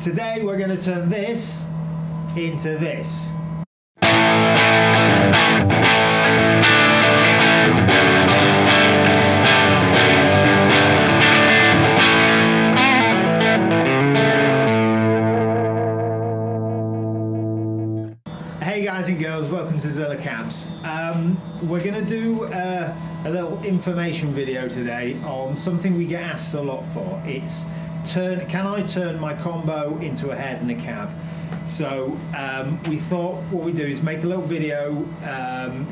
Today we're going to turn this into this. Hey guys and girls, welcome to Zilla Cabs. We're going to do a little information video today on something we get asked a lot for. It's can I turn my combo into a head and a cab? So we thought what we do is make a little video,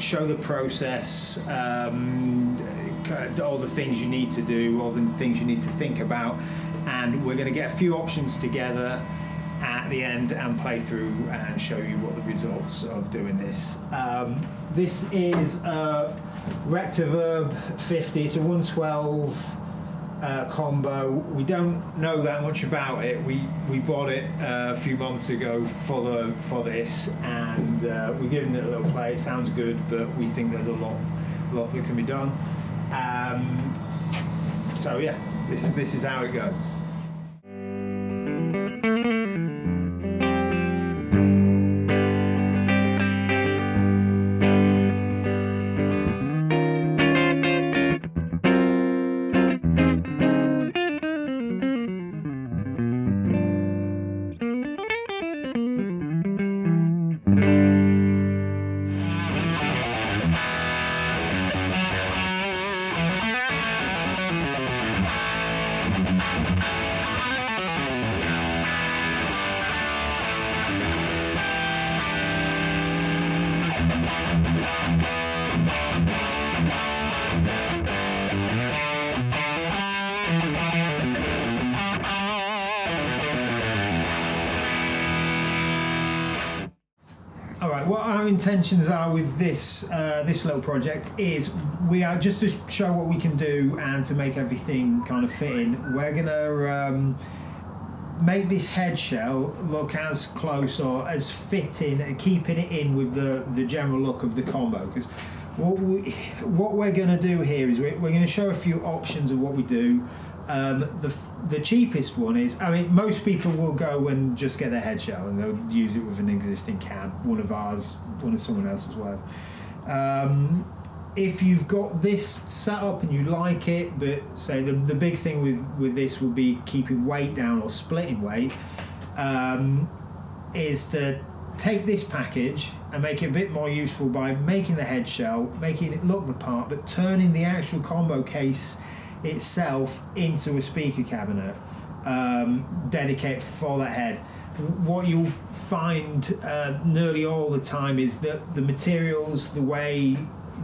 show the process, all the things you need to do, all the things you need to think about, and we're going to get a few options together at the end and play through and show you what the results of doing this. This is a Rectoverb 50, it's a 112 combo. We don't know that much about it. We bought it a few months ago for this, and we're giving it a little play. It sounds good, but we think there's a lot that can be done. So yeah, this is how it goes. Alright, what our intentions are with this this little project is we are just to show what we can do and to make everything kind of fit in. We're gonna make this head shell look as close or as fitting and keeping it in with the general look of the combo, because what we're going to do here is we're going to show a few options of what we do. The cheapest one is, I mean, most people will go and just get their head shell and they'll use it with an existing cab, one of ours, one of someone else as well. If you've got this set up and you like it, but say the big thing with this will be keeping weight down or splitting weight, is to take this package and make it a bit more useful by making the head shell, making it look the part, but turning the actual combo case itself into a speaker cabinet dedicated for that head. What you'll find nearly all the time is that the materials, the way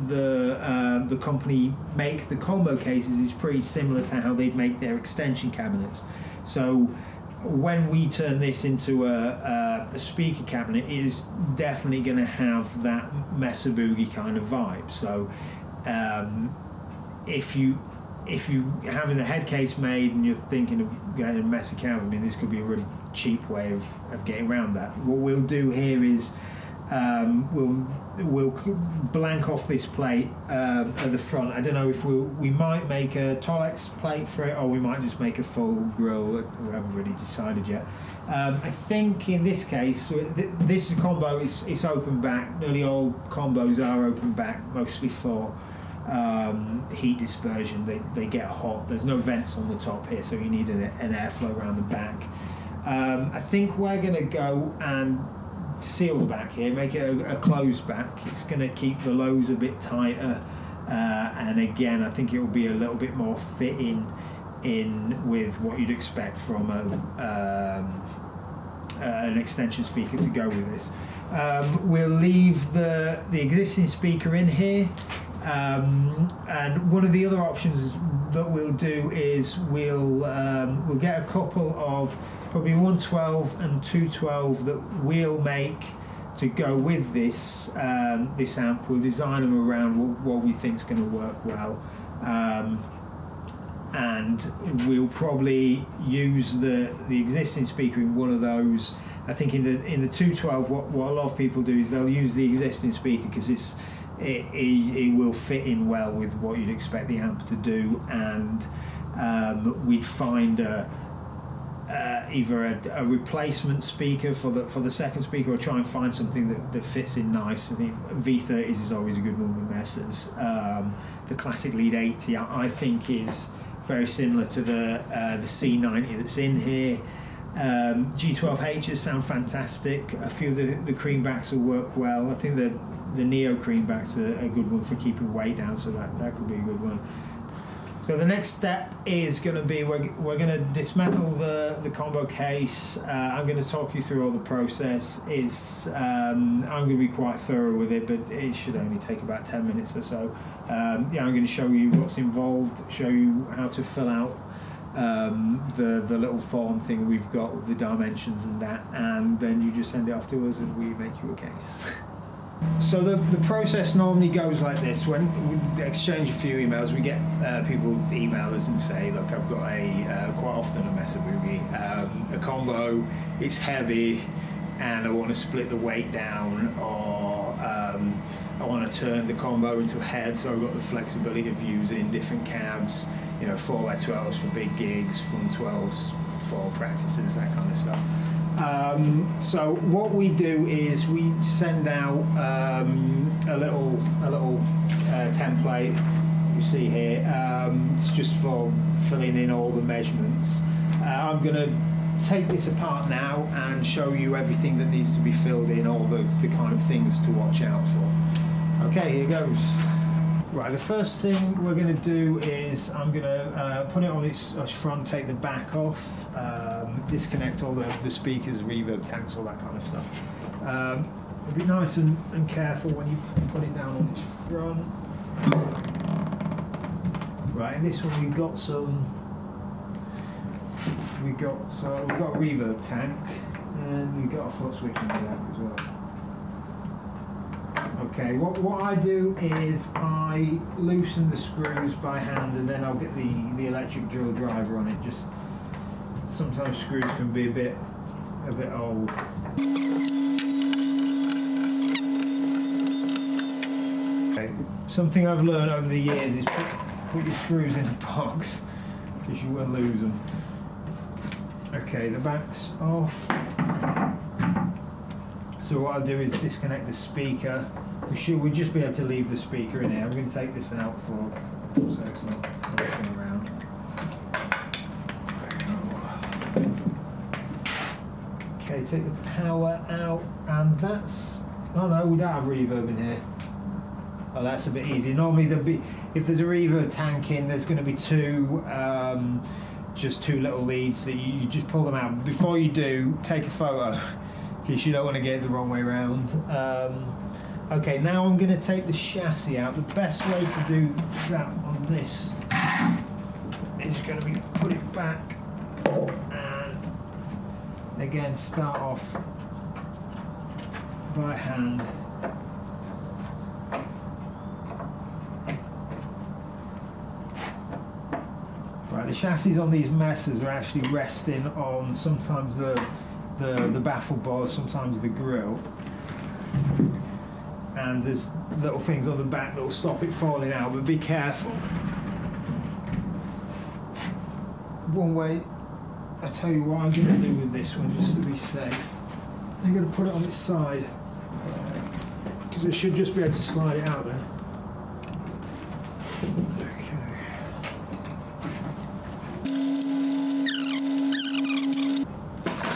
the company make the combo cases is pretty similar to how they make their extension cabinets. So when we turn this into a speaker cabinet, it is definitely going to have that Mesa Boogie kind of vibe. So if you having the head case made and you're thinking of getting a Mesa cab, I mean, this could be a really cheap way of getting around that. What we'll do here is we'll blank off this plate at the front. I don't know if we might make a Tolex plate for it, or we might just make a full grill. We haven't really decided yet. I think in this case, this combo it's open back. Nearly all combos are open back, mostly for heat dispersion. They get hot. There's no vents on the top here, so you need an airflow around the back. I think we're going to go and seal the back here, make it a closed back. It's going to keep the lows a bit tighter, and again I think it will be a little bit more fitting in with what you'd expect from an extension speaker to go with this. We'll leave the existing speaker in here, and one of the other options that we'll do is we'll get a couple of probably 112 and 212 that we'll make to go with this this amp. We'll design them around what we think is going to work well, and we'll probably use the existing speaker in one of those. I think in the 212, what a lot of people do is they'll use the existing speaker because it will fit in well with what you'd expect the amp to do, and we'd find either a replacement speaker for the second speaker, or try and find something that fits in nice. I think V30s is always a good one with Mesas. The classic lead 80 I think is very similar to the C90 that's in here. G12H's sound fantastic. A few of the creambacks will work well. I think the Neo creambacks are a good one for keeping weight down, so that could be a good one. So the next step is going to be we're going to dismantle the combo case. I'm going to talk you through all the process. I'm going to be quite thorough with it, but it should only take about 10 minutes or so. I'm going to show you what's involved, show you how to fill out the little form thing we've got with the dimensions and that, and then you just send it off to us and we make you a case. So the process normally goes like this. When we exchange a few emails, we get people email us and say, look, I've got quite often a Mesa Boogie, a combo, it's heavy and I want to split the weight down, or I want to turn the combo into a head, so I've got the flexibility of using different cabs, 4x12s for big gigs, 112s for practices, that kind of stuff. So what we do is we send out a little template you see here. It's just for filling in all the measurements. I'm going to take this apart now and show you everything that needs to be filled in, all the kind of things to watch out for. Okay, here goes. Right, the first thing we're going to do is I'm going to put it on its front, take the back off, disconnect all the speakers, reverb tanks, all that kind of stuff. Be nice and careful when you put it down on its front. Right, in this one we've got a reverb tank, and we've got a foot switch in the back as well. Okay, what I do is I loosen the screws by hand, and then I'll get the electric drill driver on it. Just sometimes screws can be a bit old. Okay. Something I've learned over the years is put your screws in a box, because you will lose them. Okay, the back's off. So what I'll do is disconnect the speaker. We'll just be able to leave the speaker in here. I'm going to take this out so it's not going around. Okay, take the power out, and that's... Oh no, we don't have reverb in here. Oh, that's a bit easy. Normally if there's a reverb tank in, there's going to be just two little leads that you just pull them out. Before you do, take a photo, because you don't want to get it the wrong way around. Okay, now I'm going to take the chassis out. The best way to do that on this is going to be put it back and again start off by hand. Right, the chassis on these Mesas are actually resting on sometimes the baffle bars, sometimes the grill. And there's little things on the back that will stop it falling out, but be careful. One way, I'll tell you what I'm going to do with this one, just to be safe. I'm going to put it on its side, because it should just be able to slide it out there.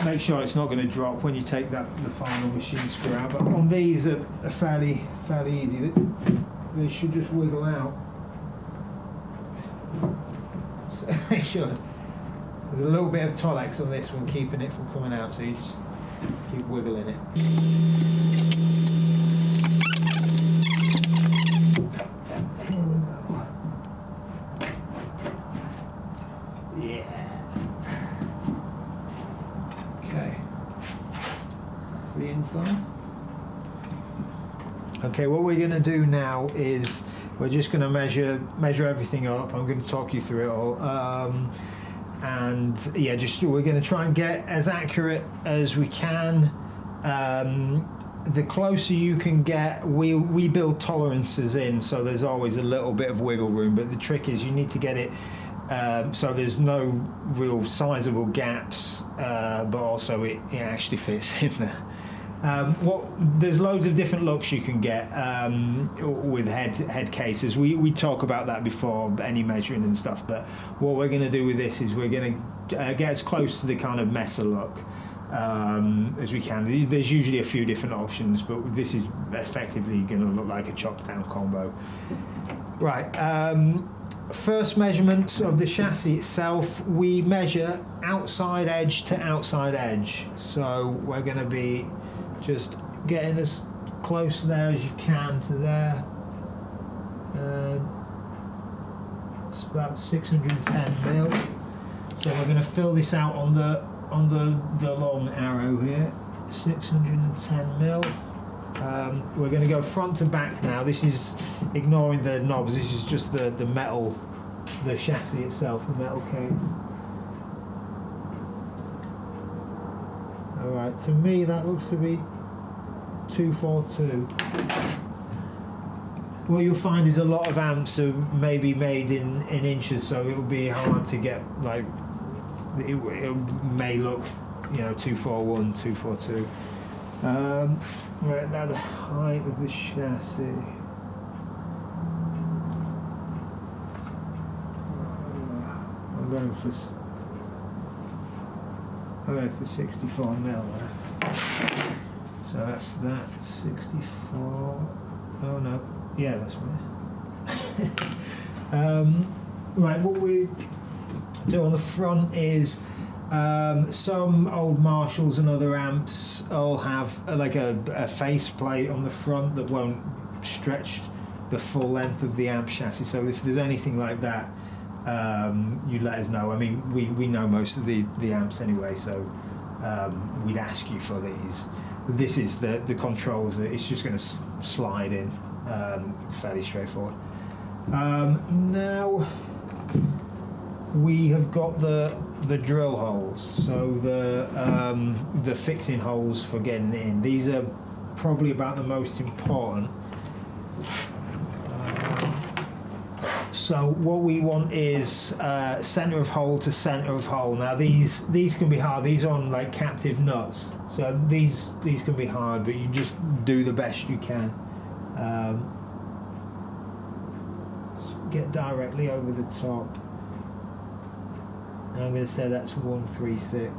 Make sure it's not going to drop when you take the final machine screw out, but on these are fairly easy. They should just wiggle out. So they should. There's a little bit of Tolex on this one keeping it from coming out, so you just keep wiggling it. The inside. Okay, what we're going to do now is we're just going to measure everything up. I'm going to talk you through it all, and yeah, we're going to try and get as accurate as we can. The closer you can get, we build tolerances in, so there's always a little bit of wiggle room, but the trick is you need to get it So there's no real sizable gaps, but also it actually fits in there. There's loads of different looks you can get with head cases. We talk about that before any measuring and stuff, but what we're going to do with this is we're going to get as close to the kind of Mesa look as we can. There's usually a few different options, but this is effectively going to look like a chopped down combo. Right, first measurements of the chassis itself, we measure outside edge to outside edge. So we're going to be just getting as close there as you can to there. It's about 610 mil. So we're going to fill this out on the long arrow here. 610 mil. We're going to go front to back now. This is ignoring the knobs. This is just the metal, the chassis itself, the metal case. Alright, to me that looks to be 242. What you'll find is a lot of amps are maybe made in inches, so it will be hard to get, like, it may look, 241, 242. Right, now the height of the chassis. I'm going for 64 mil there. So that's that, 64. Oh no, yeah, that's right. Right, what we do on the front is some old Marshalls and other amps all have like a face plate on the front that won't stretch the full length of the amp chassis. So if there's anything like that, you let us know. I mean, we know most of the amps anyway, so we'd ask you for these. This is the controls. It's just going to slide in, fairly straightforward. Now we have got the drill holes, so the fixing holes for getting in. These are probably about the most important. So what we want is center of hole to center of hole. Now these can be hard. These are on like captive nuts, so these can be hard, but you just do the best you can. Get directly over the top. And I'm going to say that's 1/3.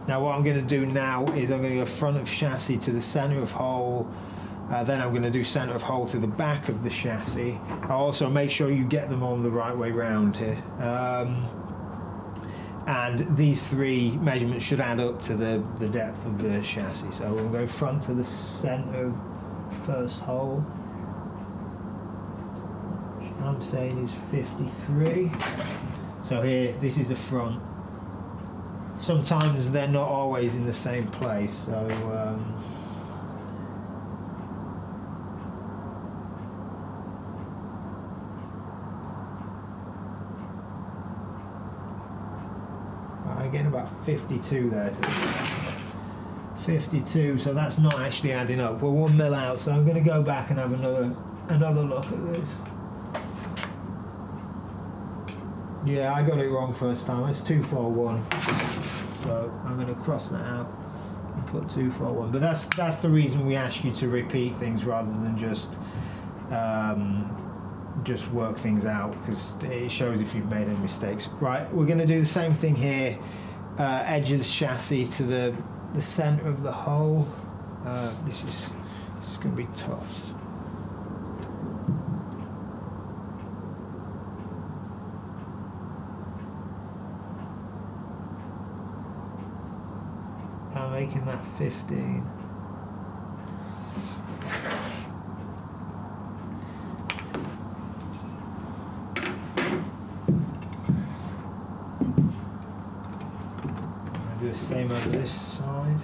Now what I'm going to do now is I'm going to go front of chassis to the center of hole. Then I'm going to do center of hole to the back of the chassis. I'll also make sure you get them on the right way round here. And these three measurements should add up to the depth of the chassis. So we'll go front to the center of first hole. I'm saying is 53. So here, this is the front. Sometimes they're not always in the same place, so getting about 52 there. 52, so that's not actually adding up. We're 1 mil out, so I'm going to go back and have another look at this. Yeah, I got it wrong first time. It's 241. So I'm going to cross that out and put 241. But that's the reason we ask you to repeat things rather than just work things out, because it shows if you've made any mistakes. Right, we're going to do the same thing here. Edges chassis to the center of the hole. This is going to be tossed. I'm making that 15. Do the same over this side.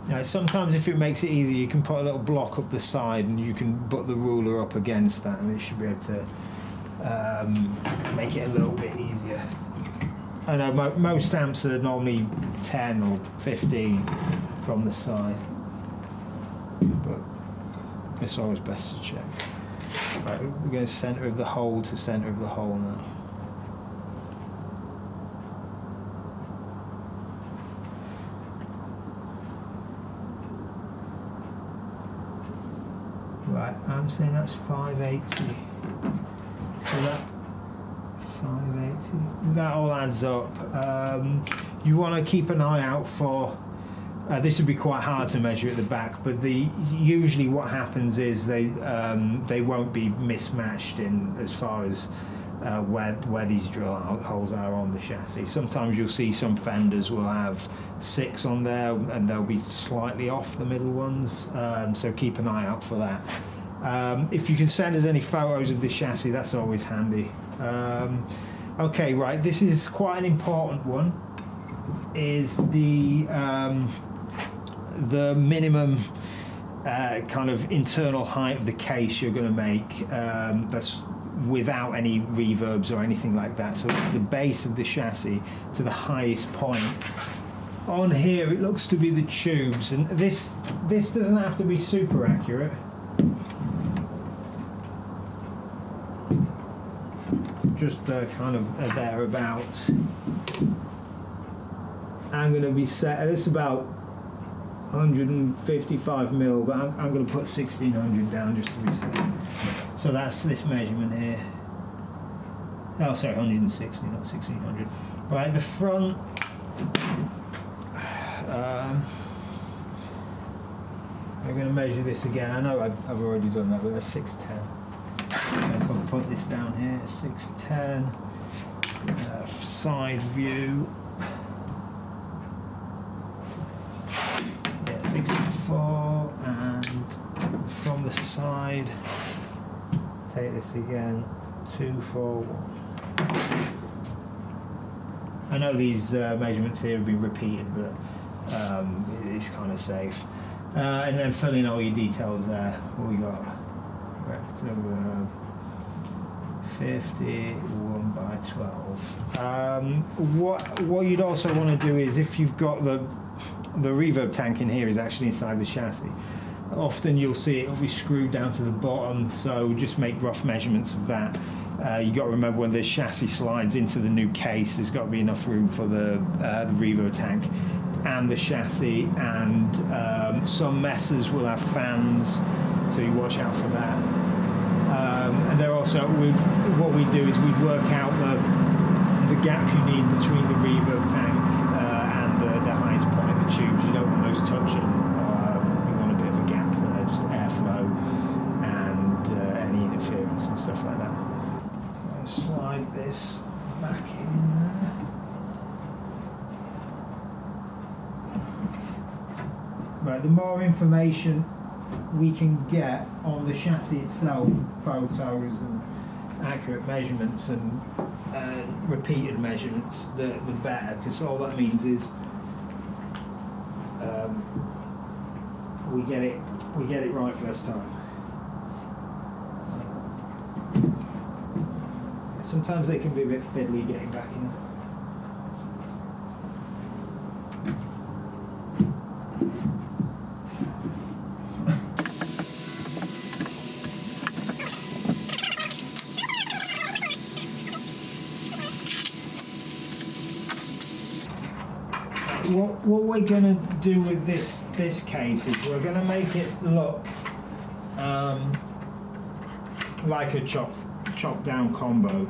Now sometimes if it makes it easier, you can put a little block up the side and you can put the ruler up against that, and it should be able to make it a little bit easier. I know most amps are normally 10 or 15 from the side, but it's always best to check. Right, we're going centre of the hole to centre of the hole now. Right, I'm saying that's 580. So that 580. That all adds up. You want to keep an eye out for. This would be quite hard to measure at the back, but usually what happens is they won't be mismatched in as far as where these drill holes are on the chassis. Sometimes you'll see some fenders will have 6 on there, and they'll be slightly off the middle ones. So keep an eye out for that. If you can send us any photos of this chassis, that's always handy. Okay, right. This is quite an important one. Is the minimum kind of internal height of the case you're going to make. That's without any reverbs or anything like that. So it's the base of the chassis to the highest point. On here it looks to be the tubes, and this doesn't have to be super accurate. Just kind of thereabouts. I'm going to be set. This is about 155 mil, but I'm going to put 1600 down just to be safe. So that's this measurement here. Oh, sorry, 160, not 1600. Right, the front. I'm going to measure this again. I know I've already done that, but that's 610. I'll put this down here. 610. Side view. 64, and from the side, take this again, 241. I know these measurements here have been repeated, but it's kind of safe. And then fill in all your details there. What we got? Rectoverb 50, 1 by 12. What you'd also want to do is, if you've got the reverb tank in here is actually inside the chassis. Often you'll see it will be screwed down to the bottom, so just make rough measurements of that. You've got to remember when the chassis slides into the new case, there's got to be enough room for the reverb tank and the chassis, and some Mesas will have fans, so you watch out for that. And they're also, what we do is we work out the gap you need between the reverb tank and the highest point of the tubes. You don't want those touching. You want a bit of a gap there, just airflow and any interference and stuff like that. So slide this back in there. Right, the more information we can get on the chassis itself, photos and accurate measurements and repeated measurements, the better, because all that means is we get it right first time. Sometimes they can be a bit fiddly getting back in. What we're going to do with this case is we're going to make it look like a chopped down combo,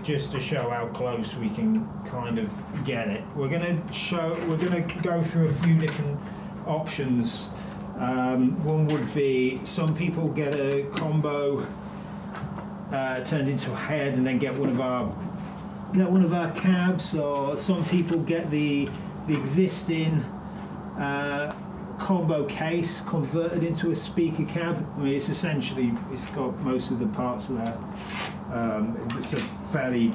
just to show how close we can kind of get it. We're going to go through a few different options. One would be, some people get a combo turned into a head and then get one of our cabs, or some people get the existing combo case converted into a speaker cab. I mean, it's got most of the parts there. It's a fairly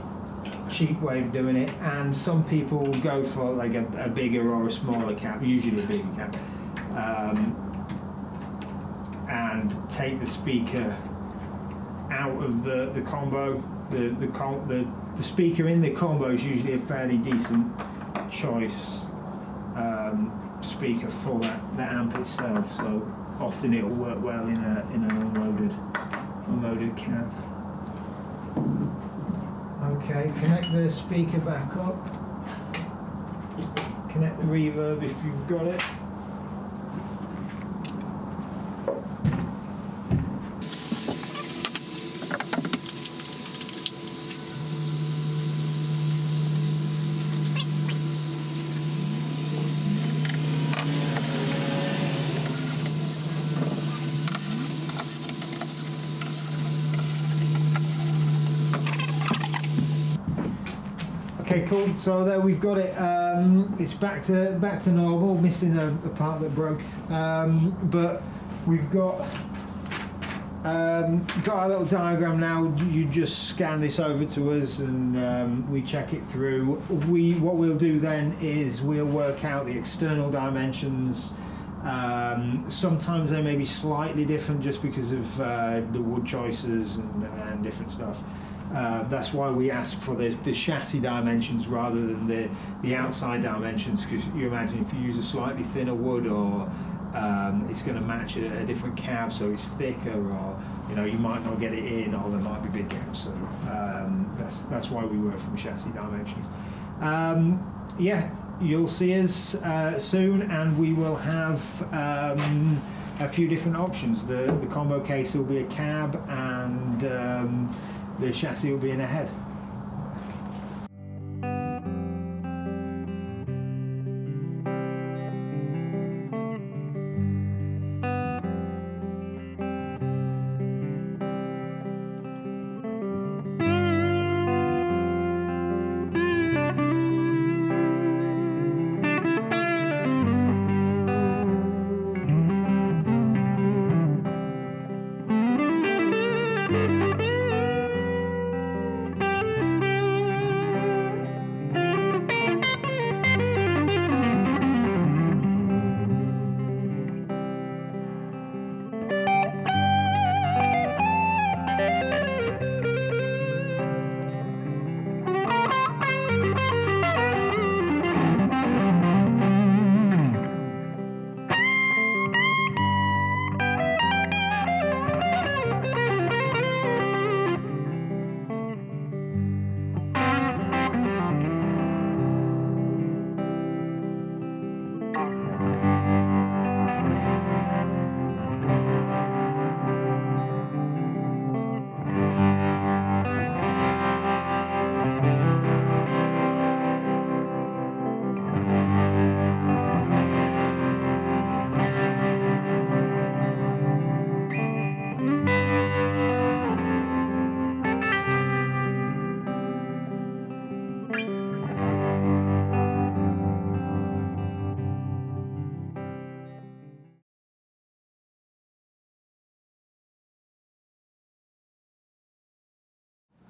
cheap way of doing it, and some people go for like a bigger or a smaller cab, usually a bigger cab, and take the speaker out of the combo the speaker in the combo is usually a fairly decent choice speaker for that amp itself. So often it will work well in an unloaded cab. Okay, connect the speaker back up. Connect the reverb if you've got it. Okay, cool. So there we've got it. It's back to normal, missing a part that broke, but we've got our little diagram now. You just scan this over to us, and we check it through. What we'll do then is we'll work out the external dimensions. Sometimes they may be slightly different just because of the wood choices and different stuff. That's why we ask for the chassis dimensions rather than the outside dimensions, because you imagine if you use a slightly thinner wood, or it's going to match a different cab, so it's thicker, or you might not get it in, or there might be big gaps. So that's why we work from chassis dimensions. Yeah, you'll see us soon, and we will have a few different options. The combo case will be a cab, and the chassis will be in a head.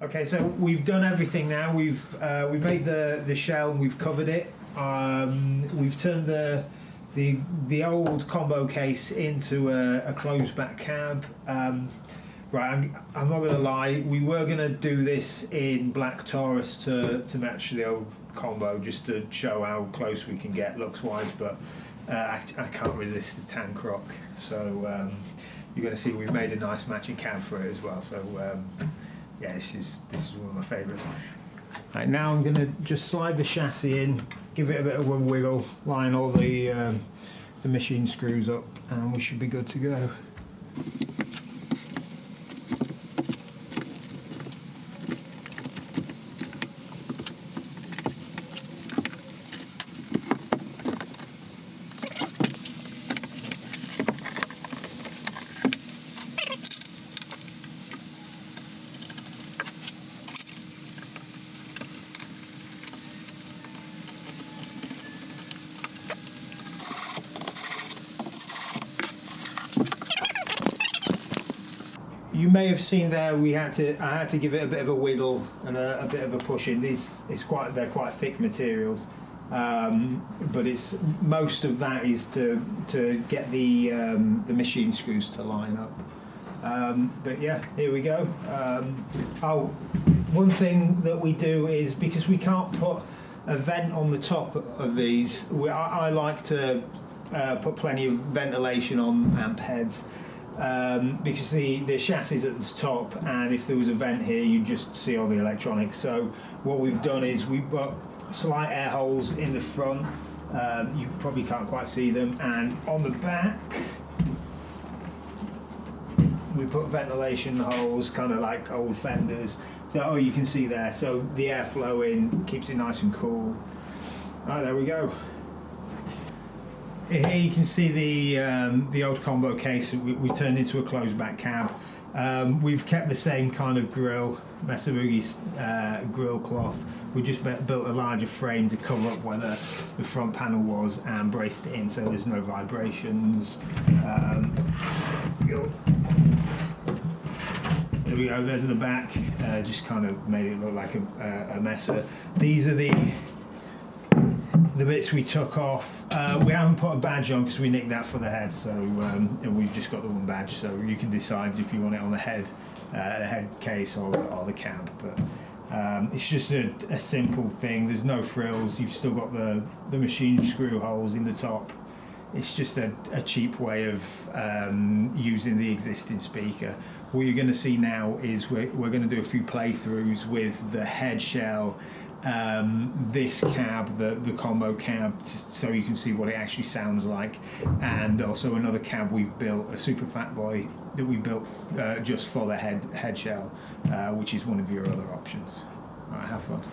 Okay, so we've done everything now. We've made the shell and we've covered it. We've turned the old combo case into a closed back cab. Right, I'm not going to lie. We were going to do this in black Taurus to match the old combo, just to show how close we can get looks wise. But I can't resist the tan croc. So you're going to see we've made a nice matching cab for it as well. So. Yeah, this is one of my favourites. Right, now I'm going to just slide the chassis in, give it a bit of a wiggle, line all the machine screws up, and we should be good to go. You may have seen there I had to give it a bit of a wiggle and a bit of a push in. They're quite thick materials, but it's most of that is to get the machine screws to line up. But yeah, here we go. One thing that we do is, because we can't put a vent on the top of these, I like to put plenty of ventilation on amp heads, because the chassis is at the top, and if there was a vent here you'd just see all the electronics. So what we've done is we've got slight air holes in the front, you probably can't quite see them, and on the back we put ventilation holes, kind of like old fenders. So you can see there, so the air flow in keeps it nice and cool. Right, there we go. Here you can see the old combo case that we turned into a closed back cab. We've kept the same kind of grill, Mesa Boogie grill cloth. We just built a larger frame to cover up where the front panel was and braced it in so there's no vibrations. There we go, there's the back, just kind of made it look like a Mesa. These are the bits we took off. We haven't put a badge on because we nicked that for the head, so we've just got the one badge, so you can decide if you want it on the head case or the cab. But it's just a simple thing, there's no frills, you've still got the machine screw holes in the top. It's just a cheap way of using the existing speaker. What you're going to see now is we're going to do a few playthroughs with the head shell, this cab, the combo cab, so you can see what it actually sounds like, and also another cab we've built, a Super Fat Boy that we built just for the head shell, which is one of your other options. All right, have fun.